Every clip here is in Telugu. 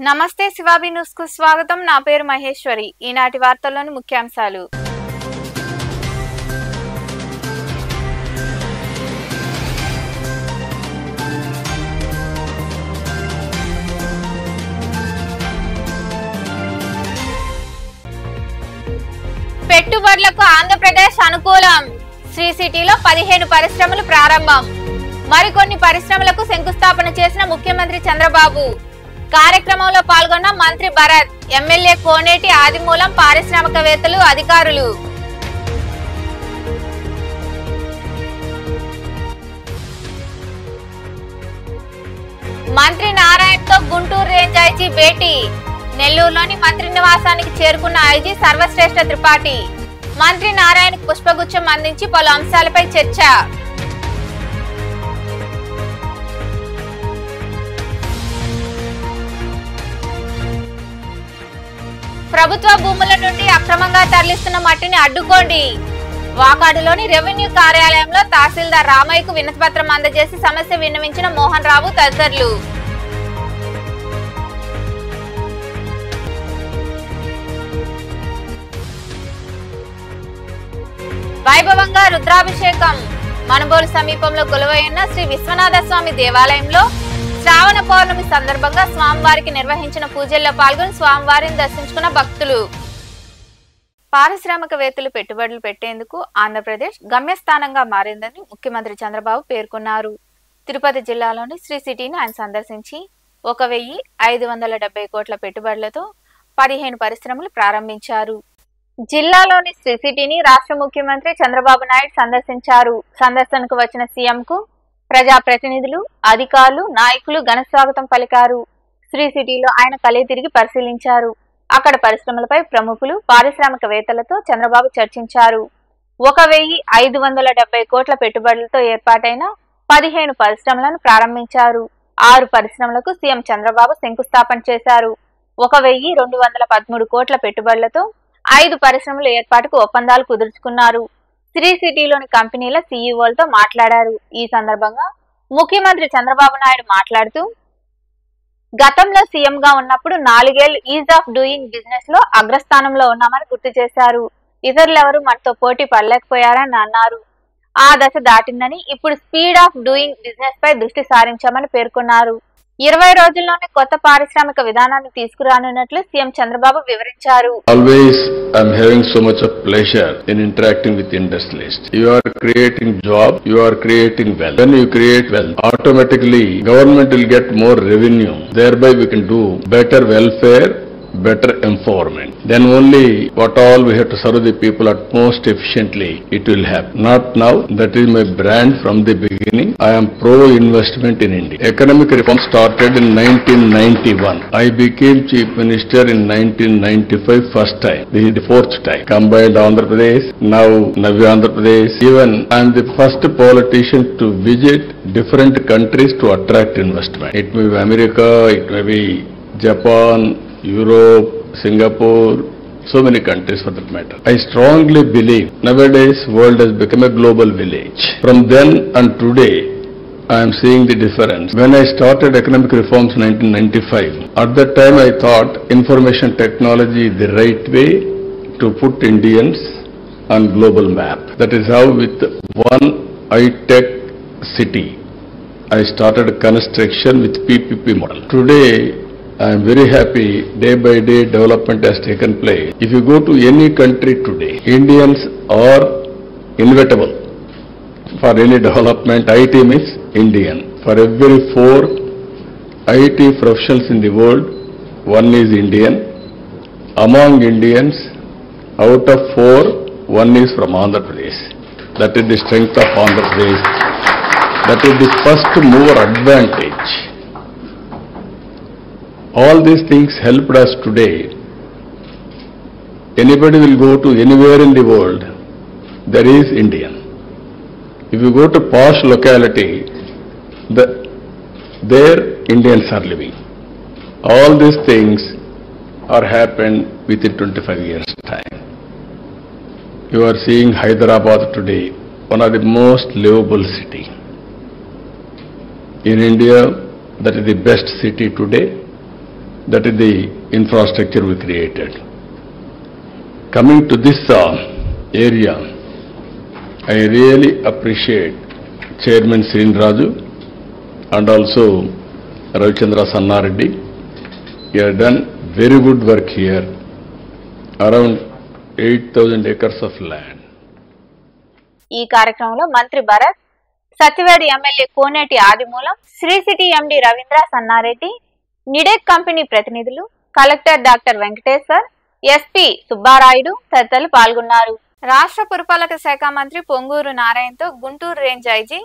నమస్తే శివాబి న్యూస్ కు స్వాగతం. నా పేరు మహేశ్వరి. ఈనాటి వార్తల్లోని ముఖ్యాంశాలు. పెట్టుబడులకు ఆంధ్రప్రదేశ్ అనుకూలం. శ్రీ సిటీలో 15 పరిశ్రమలు ప్రారంభం. మరికొన్ని పరిశ్రమలకు శంకుస్థాపన చేసిన ముఖ్యమంత్రి చంద్రబాబు. కార్యక్రమంలో పాల్గొన్న మంత్రి భరత్, ఎమ్మెల్యే కోనేటి ఆదిమూలం, పారిశ్రామికవేత్తలు, అధికారులు. మంత్రి నారాయణతో గుంటూరు రేంజ్ ఐజీ భేటీ. నెల్లూరులోని మంత్రి నివాసానికి చేరుకున్న ఐజీ సర్వశ్రేష్ఠ త్రిపాఠి. మంత్రి నారాయణకు పుష్పగుచ్చం అందించి పలు అంశాలపై చర్చ. ప్రభుత్వ భూముల నుండి అక్రమంగా తరలిస్తున్న మట్టిని అడ్డుకోండి. వాకాడులోని రెవెన్యూ కార్యాలయంలో తహసీల్దార్ రామయ్యకు వినతిపత్రం అందజేసి సమస్య విన్నవించిన మోహన్ రావు తదితరులు. వైభవంగా రుద్రాభిషేకం. మనుబోలు సమీపంలో కొలువైన శ్రీ విశ్వనాథ స్వామి దేవాలయంలో శ్రావణ పౌర్ణమి సందర్భంగా స్వామివారికి నిర్వహించిన పూజల్లో పాల్గొని స్వామివారిని దర్శించుకున్న భక్తులు. పారిశ్రామికవేత్తలు పెట్టుబడులు పెట్టేందుకు ఆంధ్రప్రదేశ్ గమ్యస్థానంగా మారిందని ముఖ్యమంత్రి చంద్రబాబు పేర్కొన్నారు. తిరుపతి జిల్లాలోని శ్రీ సిటీని ఆయన సందర్శించి 1570 కోట్ల పెట్టుబడులతో 15 పరిశ్రమలు ప్రారంభించారు. జిల్లాలోని శ్రీ సిటీని రాష్ట్ర ముఖ్యమంత్రి చంద్రబాబు నాయుడు సందర్శించారు. సందర్శనకు వచ్చిన సీఎంకు ప్రజాప్రతినిధులు, అధికారులు, నాయకులు ఘన స్వాగతం పలికారు. శ్రీ సిటీలో ఆయన కలయి తిరిగి పరిశీలించారు. అక్కడ పరిశ్రమలపై ప్రముఖులు, పారిశ్రామికవేత్తలతో చంద్రబాబు చర్చించారు. 1570 కోట్ల పెట్టుబడులతో ఏర్పాటైన 15 పరిశ్రమలను ప్రారంభించారు. 6 పరిశ్రమలకు సీఎం చంద్రబాబు శంకుస్థాపన చేశారు. 1213 కోట్ల పెట్టుబడులతో 5 పరిశ్రమల ఏర్పాటుకు ఒప్పందాలు కుదుర్చుకున్నారు. శ్రీ సిటీలోని కంపెనీల సీఈఓలతో మాట్లాడారు. ఈ సందర్భంగా ముఖ్యమంత్రి చంద్రబాబు నాయుడు మాట్లాడుతూ, గతంలో సీఎంగా ఉన్నప్పుడు 4 ఏళ్లు ఈజ్ ఆఫ్ డూయింగ్ బిజినెస్ లో అగ్రస్థానంలో ఉన్నామని గుర్తు చేశారు. ఇతరులెవరూ మనతో పోటీ పడలేకపోయారని అన్నారు. ఆ దశ దాటిందని, ఇప్పుడు స్పీడ్ ఆఫ్ డూయింగ్ బిజినెస్ పై దృష్టి సారించామని పేర్కొన్నారు. 20 రోజుల్లోనే కొత్త పారిశ్రామిక విధానాన్ని తీసుకురానున్నట్లు సీఎం చంద్రబాబు వివరించారు. Always I'm having so much of pleasure in interacting with industrialists. You are creating job, you are creating wealth. When you create wealth, automatically government will get more revenue. Thereby we can do better welfare, better empowerment. Then only what all we have to serve the people at most efficiently, it will happen. Not now. That is my brand from the beginning. I am pro-investment in India. Economic reform started in 1991. I became Chief Minister in 1995 first time. This is the 4th time. Combined Andhra Pradesh, now Navya Andhra Pradesh. Even I am the first politician to visit different countries to attract investment. It may be America, it may be Japan, Europe, Singapore, so many countries for that matter. I strongly believe nowadays world has become a global village. From then and today, I am seeing the difference. When I started economic reforms in 1995, at that time I thought information technology is the right way to put Indians on global map. That is how with one high-tech city, I started construction with PPP model. Today, I am very happy, day by day development has taken place. If you go to any country today, Indians are inevitable. For any development, IT means Indian. For every 4 IT professionals in the world, 1 is Indian. Among Indians, out of 4, 1 is from Andhra Pradesh. That is the strength of Andhra Pradesh. That is the first mover advantage. All these things helped us today. Anybody will go to anywhere in the world, there is Indian. If you go to posh locality, there Indians are living. All these things are happened within 25 years' time. You are seeing Hyderabad today, one of the most livable city. In India, that is the best city today. That is the infrastructure we created. Coming to this area, I really appreciate Chairman Srin Raju and also Ravichandra Sannareddy. You have done very good work here, around 8,000 acres of land. ఈ కార్యక్రమంలో మంత్రి Bharat, Satyavedu MLA Koneti Adimulam, Sri city MD Ravindra Sannareddy, Nidec company ప్రతినిధులు, collector doctor Venkateshwar, SP Subbarayudu తదితరులు పాల్గొన్నారు. రాష్ట్ర పురపాలక శాఖ మంత్రి పొంగూరు నారాయణతో గుంటూరు రేంజ్ ఐజీ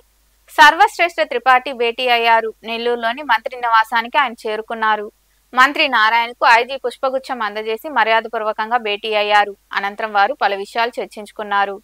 సర్వశ్రేష్ఠ త్రిపాఠి భేటీ అయ్యారు. నెల్లూరులోని మంత్రి నివాసానికి ఆయన చేరుకున్నారు. మంత్రి నారాయణకు ఐజీ పుష్పగుచ్చం అందజేసి మర్యాదపూర్వకంగా భేటీ అయ్యారు. అనంతరం వారు పలు విషయాలు చర్చించుకున్నారు.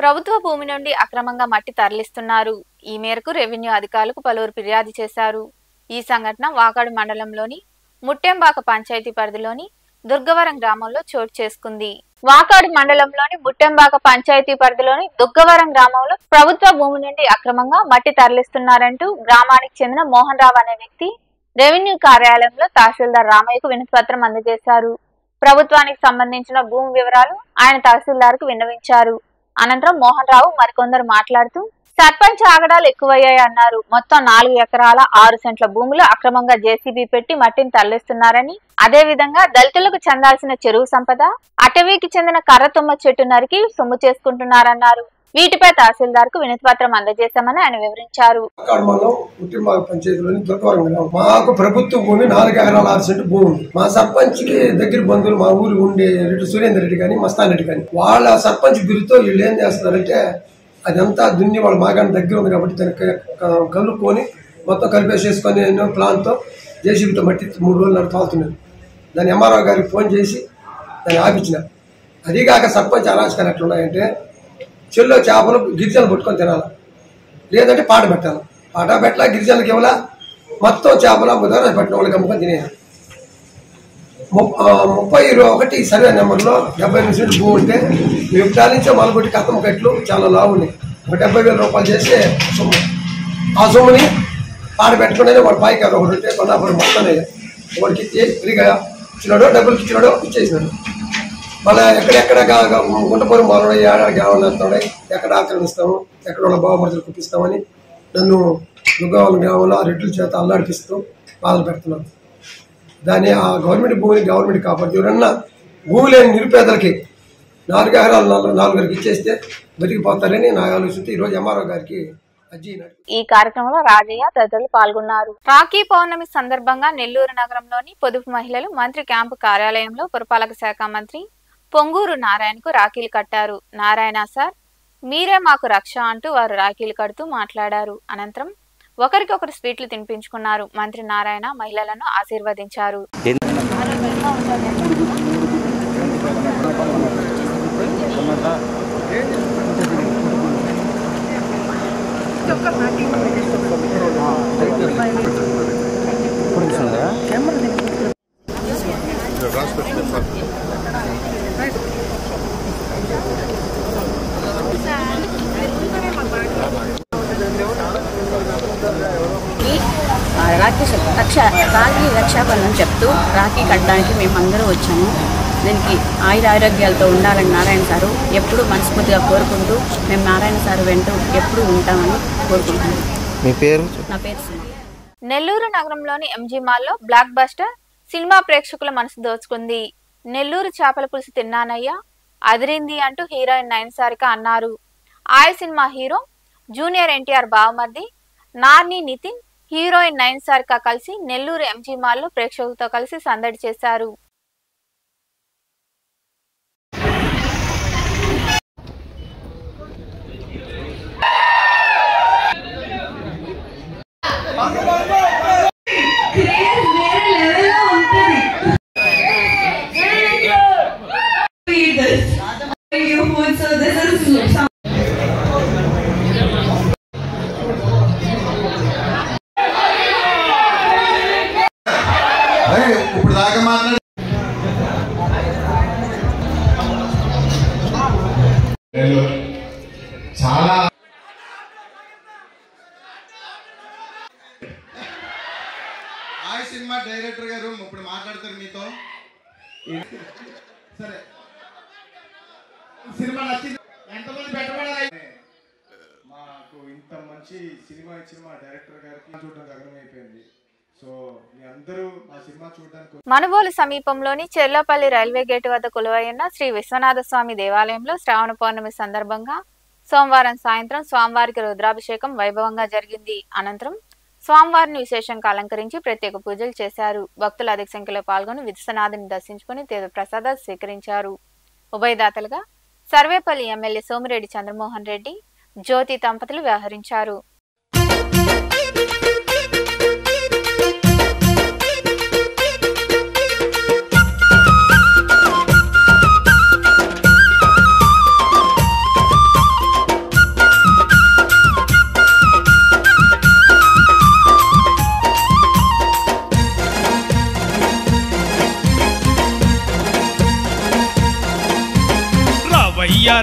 ప్రభుత్వ భూమి నుండి అక్రమంగా మట్టి తరలిస్తున్నారు. ఈ మేరకు రెవెన్యూ అధికారులకు పలువురు ఫిర్యాదు చేశారు. ఈ సంఘటన వాకాడు మండలంలోని ముట్టెంబాక పంచాయతీ పరిధిలోని దుర్గవరం గ్రామంలో చోటు చేసుకుంది. వాకాడు మండలంలోని ముట్టెంబాక పంచాయతీ పరిధిలోని దుర్గవరం గ్రామంలో ప్రభుత్వ భూమి నుండి అక్రమంగా మట్టి తరలిస్తున్నారంటూ గ్రామానికి చెందిన మోహన్ రావు అనే వ్యక్తి రెవెన్యూ కార్యాలయంలో తహసీల్దార్ రామయ్యకు వినతిపత్రం అందజేశారు. ప్రభుత్వానికి సంబంధించిన భూమి వివరాలు ఆయన తహసీల్దార్ కు విన్నవించారు. అనంతరం మోహన్ రావు మరికొందరు మాట్లాడుతూ సర్పంచ్ ఆగడాలు ఎక్కువయ్యాయి అన్నారు. మొత్తం 4 ఎకరాల 6 సెంట్ల భూములు అక్రమంగా జేసీబీ పెట్టి మట్టిని తరలిస్తున్నారని, అదే విధంగా దళితులకు చెందాల్సిన చెరువు సంపద, అటవీకి చెందిన కర్ర తుమ్మ చెట్టు నరికి సొమ్ము చేసుకుంటున్నారన్నారు. వీటిపై తహసీల్దార్ కు వినతిపత్రం అందజేశామని ఆయన వివరించారు. మాకు ప్రభుత్వ భూమి 4 ఎకరాల 6 సెంట్లు భూమి ఉంది. మా సర్పంచ్ కి దగ్గర బంధువులు మా ఊరు ఉండే రెడ్డి సురేందర్ రెడ్డి కానీ మస్తాన్ రెడ్డి కానీ వాళ్ళ సర్పంచ్ బిరుతో వీళ్ళు ఏం చేస్తున్నారంటే అదంతా దున్ని వాళ్ళ మాగాని దగ్గర ఉంది కాబట్టి దానికి కలుపుకొని మొత్తం కలిపేసేసుకొని ఎన్నో ప్లాన్తో జేసీబీతో మట్టి 3 రోజులు నడుపుతున్నారు. దాన్ని ఎంఆర్ఓ గారికి ఫోన్ చేసి దాన్ని ఆపించిన. అదిగాక సర్పంచ్ అరాచకాలు ఎట్లున్నాయంటే చెల్లో చేపలు గిరిజనులు పట్టుకొని తినాలి, లేదంటే పాట పెట్టాలి. పాట పెట్టాల గిరిజనులకి ఇవ్వాల, మొత్తం చేపలు అమ్ముతారు, అది పట్టిన వాళ్ళకి అమ్ముకొని తినేది. 31 సర్వే నెంబర్లో 70 సెంట్లు భూమి ఉంటే విప్టాల నుంచే మొదలుపెట్టి కత్తమ్మ కట్లు చాలా లావు ఉన్నాయి. ఒక 70,000 రూపాయలు చేస్తే సొమ్ము. ఆ సొమ్ముని పాట పెట్టుకునే వాడు పాయికారు ఒకటి ఉంటే కొన్నాపురం మొత్తం వాడికి ఇచ్చి ఫ్రీగా ఇచ్చినాడో డబ్బులకి ఇచ్చినాడో ఇచ్చేసినాడు. మళ్ళీ ఎక్కడెక్కడ గుంటపురం మొదలు ఏడాదికి ఏమన్నా ఎక్కడ ఆక్రమిస్తాము, ఎక్కడ వాళ్ళ బావమర్తలు కుప్పిస్తామని నన్ను దుర్గవరం గ్రామంలో ఆ రెడ్ల చేత అల్లాడిపిస్తూ బాధలు పెడుతున్నాను. దాన్ని ఆ గవర్నమెంట్ భూమిని గవర్నమెంట్ కాపాడు. ఎవరన్నా భూమి లేని నిరుపేదలకి 4 ఎకరాలు 4 ఇచ్చేస్తే బతికిపోతారని నా ఆలోచన. ఈ రోజు ఎంఆర్ఓ గారికి ఈ కార్యక్రమంలో రాజయ్య తదితరులు పాల్గొన్నారు. రాఖీ పౌర్ణమి సందర్భంగా నెల్లూరు నగరంలోని పొదుపు మహిళలు మంత్రి క్యాంపు కార్యాలయంలో పురపాలక శాఖ మంత్రి పొంగూరు నారాయణకు రాఖీలు కట్టారు. నారాయణ సార్, మీరే మాకు రక్ష అంటూ వారు రాఖీలు కడుతూ మాట్లాడారు. అనంతరం ఒకరికొకరు స్వీట్లు తినిపించుకున్నారు. మంత్రి నారాయణ మహిళలను ఆశీర్వదించారు. రాఖీ రక్షాబంధం చెప్తూ రాఖీ కట్టడానికి మేమందరూ వచ్చాము. దీనికి ఆయురారోగ్యాలతో ఉండాలని నారాయణ సారు ఎప్పుడు మనస్ఫూర్తిగా కోరుకుంటూ మేము నారాయణ సారు వెంటూ ఎప్పుడు ఉంటామని కోరుకుంటున్నాం. మీ పేరు? నా పేరు సుమ. నెల్లూరు నగరంలోని ఎంజీ మాల్లో బ్లాక్ బస్టర్ సినిమా ప్రేక్షకుల మనసు దోచుకుంది. నెల్లూరు చేపల పులుసు తిన్నానయ్యా, అదిరింది అంటూ హీరోయిన్ నయనసారిక అన్నారు. ఆయా సినిమా హీరో జూనియర్ ఎన్టీఆర్ బావమర్ది నాని నితిన్, హీరోయిన్ నయనసారిక కలిసి నెల్లూరు ఎంజీ మాల్లో ప్రేక్షకులతో కలిసి సందడి చేశారు. ఆ సినిమా డైరెక్టర్ గారు ఇప్పుడు మాట్లాడతారు మీతో. సరే సినిమా నచ్చింది, ఎంతమంది పెట్టబడాలి? మాకు ఇంత మంచి సినిమా ఇచ్చిన మా డైరెక్టర్ గారికి చూడడానికి అర్థమైపోయింది. సో మీ అందరూ ఆ సినిమా చూడడానికి. మనుబోలు సమీపంలోని చెర్లపల్లి రైల్వే గేటు వద్ద కొలువైన శ్రీ విశ్వనాథ స్వామి దేవాలయంలో శ్రావణ పౌర్ణమి సందర్భంగా సోమవారం సాయంత్రం స్వామివారికి రుద్రాభిషేకం వైభవంగా జరిగింది. అనంతరం స్వామివారిని విశేషంగా అలంకరించి ప్రత్యేక పూజలు చేశారు. భక్తులు అధిక సంఖ్యలో పాల్గొని విశ్వనాథుని దర్శించుకుని తీర్థ ప్రసాదాలు స్వీకరించారు. ఉభయదాతలుగా సర్వేపల్లి ఎమ్మెల్యే సోమిరెడ్డి చంద్రమోహన్ రెడ్డి, జ్యోతి దంపతులు వ్యవహరించారు.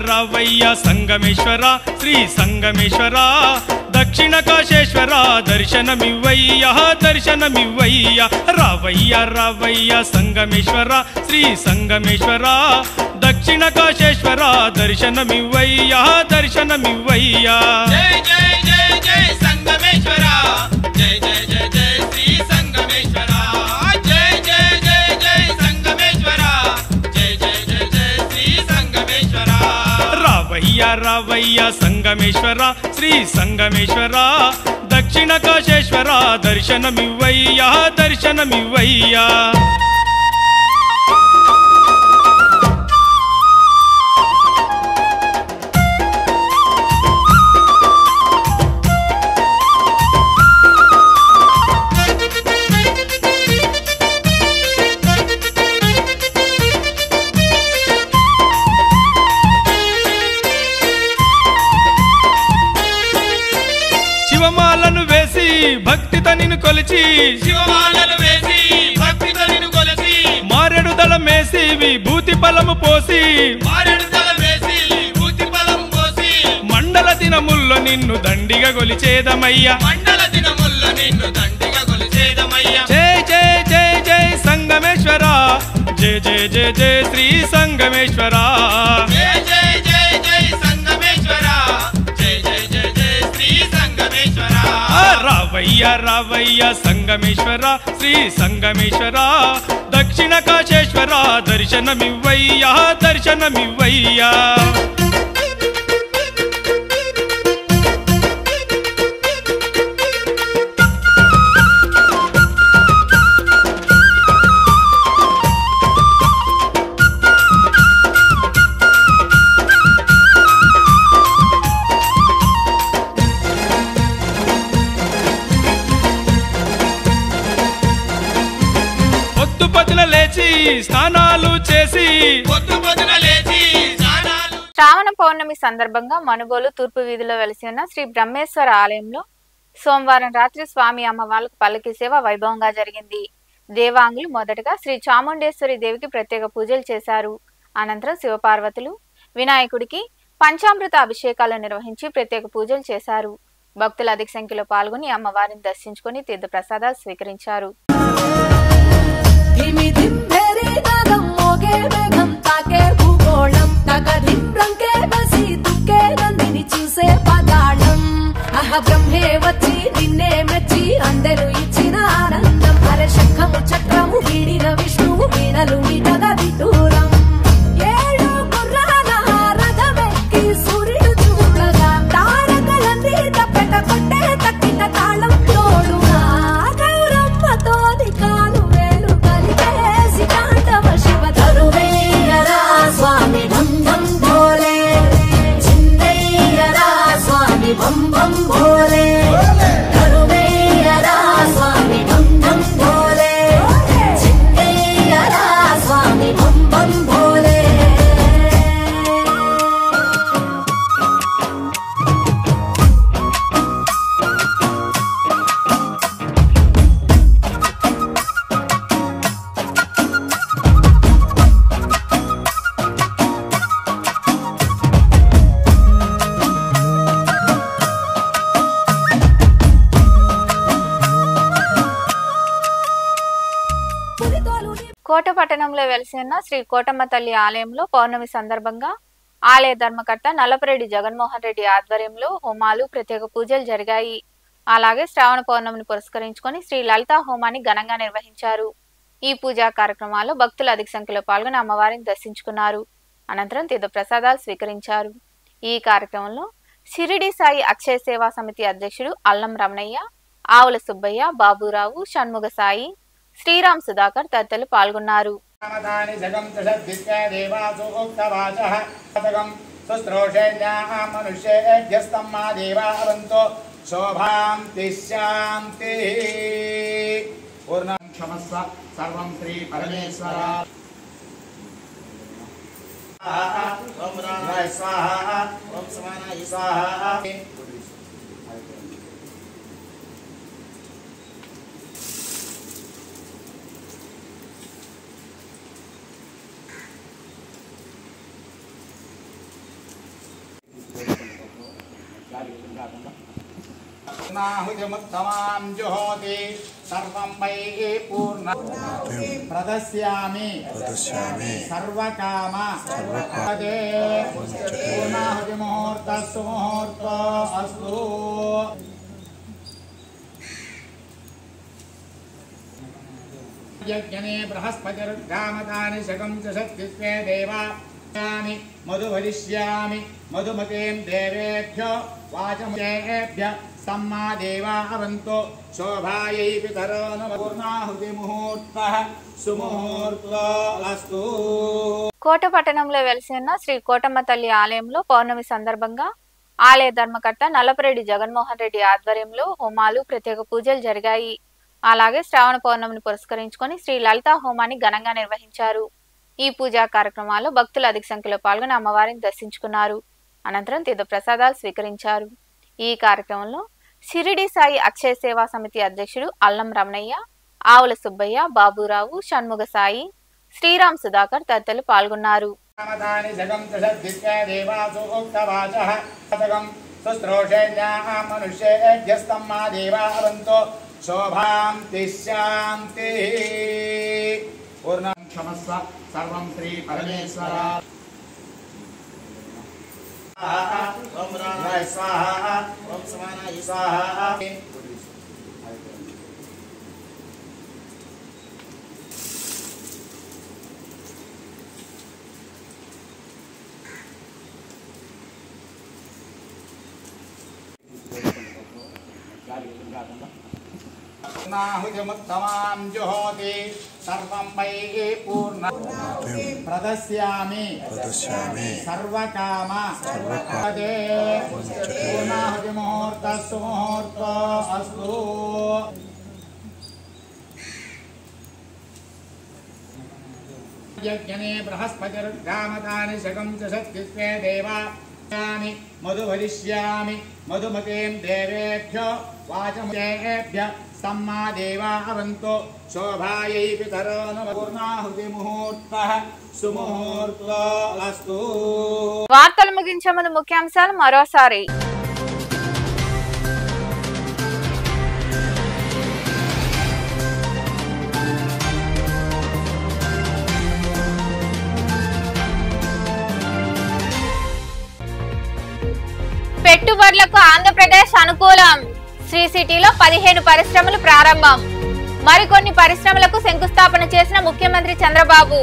రావయ్య సంగమేశ్వర శ్రీ సంగమేశ్వర దక్షిణ కాశేశ్వర దర్శనమివ్వయ్య దర్శనమివ్వయ్య. రావయ్య సంగమేశ్వర శ్రీ సంగమేశ్వర దక్షిణ కాశేశ్వర దర్శనమివ్వయ్య దర్శనమివ్వయ్య. జై జై జై జై సంగమేశ్వర, జై జై జై జై శ్రీ సంగమేశ్వర, జై జై జై జై సంగమేశ్వర, జై జై జై జై శ్రీ సంగమేశ్వర. రావయ్య సంగమేశ్వర శ్రీ సంగమేశ్వర దక్షిణ కాశేశ్వర దర్శనమివ్వయ్య దర్శనమివ్వయ్య. శివమాలను వేసి భక్తితో నిన్ను కొలిచి, శివమాలను వేసి భక్తితో నిన్ను కొలిచి, మారెడు దళం వేసి విభూతి ఫలము పోసి, మారెడు దళం వేసి విభూతి ఫలము పోసి, మండల దినముల్లో నిన్ను దండిగా కొలిచేదమయ్యా, మండల దినముల్లో నిన్ను దండిగా కొలిచేదమయ్యా. జై జై జై జై సంగమేశ్వర, జై జై జై జై శ్రీ సంగమేశ్వర, జై జై జై జై సంగమేశ్వర, జై జై జై జై శ్రీ సంగమేశ్వర. రావయ్య సంగమేశ్వర శ్రీ సంగమేశ్వర దక్షిణ కాశేశ్వర దర్శనమివ్వయ్య దర్శనమివ్వయ్య. లేచి స్నానాలు చేసి, పొద్దు పొద్దున లేచి స్నానాలు. శ్రావణ పౌర్ణమి సందర్భంగా మనుబోలు తూర్పు వీధిలో వెలిసి ఉన్న శ్రీ బ్రహ్మేశ్వర ఆలయంలో సోమవారం రాత్రి స్వామి అమ్మవార్లకు పల్లకి సేవ వైభవంగా జరిగింది. దేవాంగులు మొదటగా శ్రీ చాముండేశ్వరి దేవికి ప్రత్యేక పూజలు చేశారు. అనంతరం శివపార్వతులు వినాయకుడికి పంచామృత అభిషేకాలు నిర్వహించి ప్రత్యేక పూజలు చేశారు. భక్తులు అధిక సంఖ్యలో పాల్గొని అమ్మవారిని దర్శించుకుని తీర్థ ప్రసాదాలు స్వీకరించారు. చూసే పదాళం బ్రహ్మే వచ్చి నిన్నే మెచ్చి అందరూ ఇచ్చిన ఆనందం. అరే శంఖము చక్రము వీడిన విష్ణువు వీణలు విటగా విటూరం. ఏడు గుర్రాల రథమెక్కి సూర్యుడు చూడగా తారకలన్నీ తప్పెట కొట్టే తక్కిన తాళం తోడుగా గౌరమ్మతో కాలు వేలు కలిపేసి కాంతవ శివ తరువేయరా స్వామి ఢం ఢం భోలే, చిందయ్యరా స్వామి బం బం భోలే, తరువేయరా స్వామి ఢం ఢం భోలే, చిందయ్యరా స్వామి కోట పట్టణంలో వెలిసి ఉన్న శ్రీ కోటమ్మ తల్లి ఆలయంలో పౌర్ణమి సందర్భంగా ఆలయ ధర్మకర్త నల్లపరెడ్డి జగన్మోహన్ రెడ్డి ఆధ్వర్యంలో హోమాలు ప్రత్యేక పూజలు జరిగాయి. అలాగే శ్రావణ పౌర్ణమిని పురస్కరించుకొని శ్రీ లలితా హోమాన్ని ఘనంగా నిర్వహించారు. ఈ పూజా కార్యక్రమాల్లో భక్తులు అధిక సంఖ్యలో పాల్గొని అమ్మవారిని దర్శించుకున్నారు. అనంతరం తీర్థ ప్రసాదాలు స్వీకరించారు. ఈ కార్యక్రమంలో షిరిడి సాయి అక్షయ సేవా సమితి అధ్యక్షుడు అల్లం రమణయ్య, ఆవుల సుబ్బయ్య, బాబురావు, షణ్ముగ సాయి, శ్రీరామ్ సుధాకర్ తదితరులు పాల్గొన్నారు. नाहुतिमुत्तमां जुहोति सर्वं वै पूर्ण प्रदस्यामि सर्वकाम पदे पूर्णाहुतिमुहूर्तस्तु मुहूर्तो अस्तु। यज्ञने बृहस्पतिर्गामतानि शकं च शक्तिस्वे देवा मधुभरिष्यामि मधुमतीं देवेभ्यो वाचमुखेभ्यः सम्मा देवा अवन्तो शोभायै पितरो नमः। पूर्णाहुति मुहूर्तः सुमुहूर्तो अस्तु। కోట పట్టణంలో వెలిసి ఉన్న శ్రీ కోటమ్మ తల్లి ఆలయంలో పౌర్ణమి సందర్భంగా ఆలయ ధర్మకర్త నల్లపరెడ్డి జగన్మోహన్ రెడ్డి ఆధ్వర్యంలో హోమాలు ప్రత్యేక పూజలు జరిగాయి. అలాగే శ్రావణ పౌర్ణమిని పురస్కరించుకొని శ్రీ లలితా హోమాన్ని ఘనంగా నిర్వహించారు. ఈ పూజా కార్యక్రమాల్లో భక్తులు అధిక సంఖ్యలో పాల్గొని అమ్మవారిని దర్శించుకున్నారు. అనంతరం తీర్థ ప్రసాదాలు స్వీకరించారు. ఈ కార్యక్రమంలో షిరిడి సాయి అక్షయ సేవా సమితి అధ్యక్షుడు అల్లం రమణయ్య, ఆవుల సుబ్బయ్య, బాబురావు, షణ్ముగ సాయి, శ్రీరామ్ సుధాకర్ తదితరులు పాల్గొన్నారు. सर्वं श्री परमेश्वर ओम राय स्वाहा ओम समानाय स्वाहा। नाहुतिमुत्तमां जुहोति सर्वं वै पूर्ण प्रदस्यामि सर्वकाम पदे पूर्णाहुति मुहूर्तस्तु मुहूर्तो अस्तु। यज्ञने बृहस्पतिर्गामतानि शकं च शक्तिस्वे देवा मधुभरिष्यामि मधुमतीं देवेभ्यो वाचमुखेभ्यः सम्मा देवा अवन्तो शोभायै पितरो नमः। पूर्णाहुति मुहूर्तः सुमुहूर्तो अस्तु। వార్తలు ముగించే ముందు ముఖ్యాంశాలు మరోసారి. పెట్టుబడులకు ఆంధ్రప్రదేశ్ అనుకూలం. శ్రీ సిటీలో 15 పరిశ్రమలు ప్రారంభం. మరికొన్ని పరిశ్రమలకు శంకుస్థాపన చేసిన ముఖ్యమంత్రి చంద్రబాబు.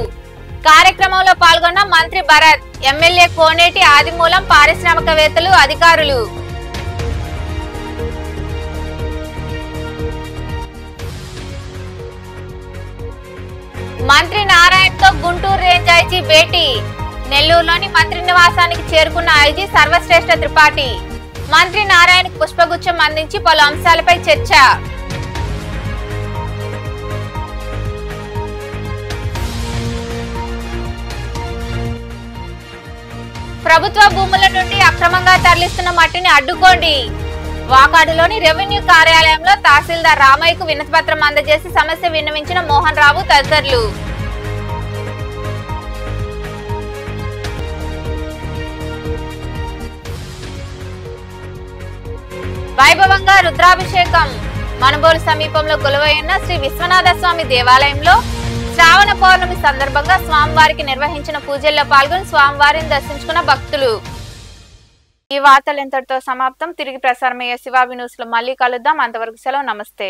కార్యక్రమంలో పాల్గొన్న మంత్రి భరత్, ఎమ్మెల్యే కోనేటి ఆదిమూలం, పారిశ్రామికవేత్తలు, అధికారులు. మంత్రి నారాయణతో గుంటూరు రేంజ్ ఐజీ భేటీ. నెల్లూరులోని మంత్రి నివాసానికి చేరుకున్న ఐజీ సర్వశ్రేష్ఠ త్రిపాఠి. మంత్రి నారాయణకు పుష్పగుచ్చం అందించి పలు అంశాలపై చర్చ. ప్రభుత్వ భూముల నుండి అక్రమంగా తరలిస్తున్న మట్టిని అడ్డుకోండి. వాకాడులోని రెవెన్యూ కార్యాలయంలో తహసీల్దార్ రామయ్యకు వినతిపత్రం అందజేసి సమస్య విన్నవించిన మోహన్ రావు తదితరులు. వైభవంగా రుద్రాభిషేకం. మనుబోలు సమీపంలో కొలువైన శ్రీ విశ్వనాథ స్వామి దేవాలయంలో శ్రావణ పౌర్ణమి సందర్భంగా స్వామివారికి నిర్వహించిన పూజల్లో పాల్గొని స్వామివారిని దర్శించుకున్న భక్తులు. ఈ వార్తలు ఇంతటితో సమాప్తం. తిరిగి ప్రసారమయ్యే శివాబి న్యూస్ లో మళ్ళీ కలుద్దాం. అంతవరకు సెలవు. నమస్తే.